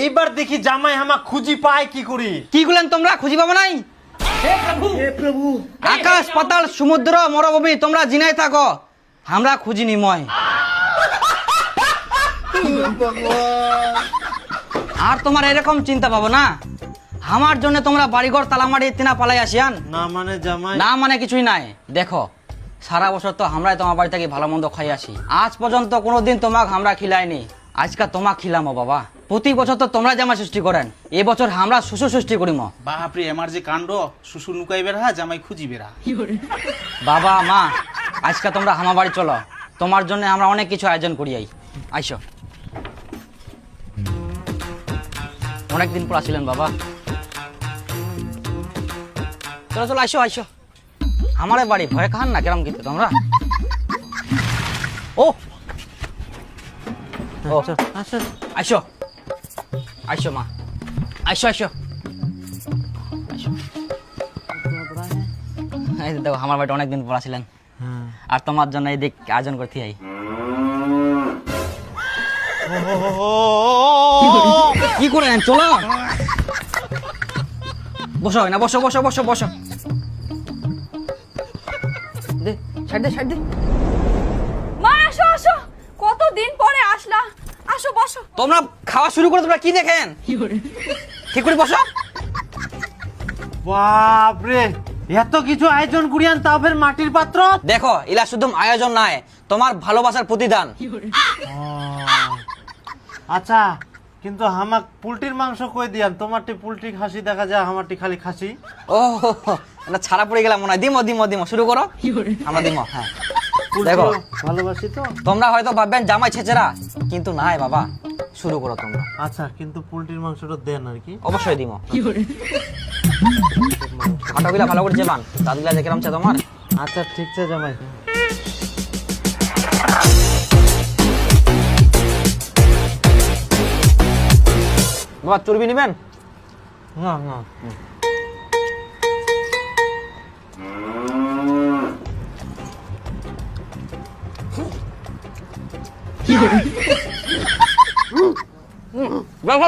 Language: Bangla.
এইবার দেখি জামাই হামা খুঁজি পায় কি করি। কি করলেন তোমরা? খুঁজি পাবো নাই? আকাশ পাতাল সমুদ্র মরুভূমি তোমরা জিনাই থাকো, আমরা খুঁজি নিময়। আর তোমার এরকম চিন্তা পাবো না, আমার জন্য তোমরা বাড়িঘর তালামারি তিনা পালাই আসিয়ান। না মানে জামাই? না মানে কিছুই নাই। দেখো সারা বছর তো আমরাই তোমার বাড়ি থেকে ভালো মন্দ খাই আসি, আজ পর্যন্ত কোনোদিন তোমাকে আমরা খিলাইনি, আজকে তোমাকে খিলামো বাবা। প্রতি বছর তো তোমরা জামাই সৃষ্টি করেন, এবছর আমরা শ্বশুর সৃষ্টি করিম। বাপরে আমার যে কাণ্ড, শ্বশুর নুকাই বেড়া জামাই খুঁজি বেড়া। বাবা মা আজকে তোমরা আমার বাড়ি চলো, তোমার জন্য আমরা অনেক কিছু আয়োজন করি। আইসো, অনেকদিন পর আসিলেন বাবা, চলো চলো আইসো আইসো আমার বাড়ি। ভয় খান না কেরম কিন্তু তোমরা। ও আইসো আইসো মা, আইসো আইসো আইসো। এই দেখো আমার বাড়িটা অনেকদিন পর আসিলেন, আর তোমার জন্য এই দিক আয়োজন করতে আই। কি করেন? চলো বসো না, বসো বসো বসো বসো। দে ছাড় দে ছাড় দে। মা আসো আসো, কতদিন পরে আসলা, আসো বসো। তোমরা খাওয়া শুরু করে তোমরা কি দেখেন? ঠিক করে বসো। বাপরে এত কিছু আয়োজন করিয়ান, তাও ফের মাটির পাত্র। দেখো ইলা শুধু আয়োজন নাই, তোমার ভালোবাসার প্রতিদান। আচ্ছা কিন্তু হামাক পুলটির মাংস কই দিয়ান, তোমারটি পুলটি খাসি দেখা যায়, আমারটি খালি খাসি। ও এটা ছাড়া পড়ে গেলাম মনে হয়। দিমো দিমো দিমো, শুরু করো। আমরা দিমো। হ্যাঁ দেখো ভালোবাসি তো। তোমরা হয়তো ভাববেন জামাই ছেচেরা, কিন্তু নাই বাবা, শুরু করো তোমরা। আচ্ছা কিন্তু পুলটির মাংসটা দেন আর কি। অবশ্যই দিমো। কাটাগুলা ভালো করে চেবান, দাদুগুলা দেখলাম চা তোমার। আচ্ছা ঠিক আছে জামাই। বাবা চর্বি নেবেন? না না বাবা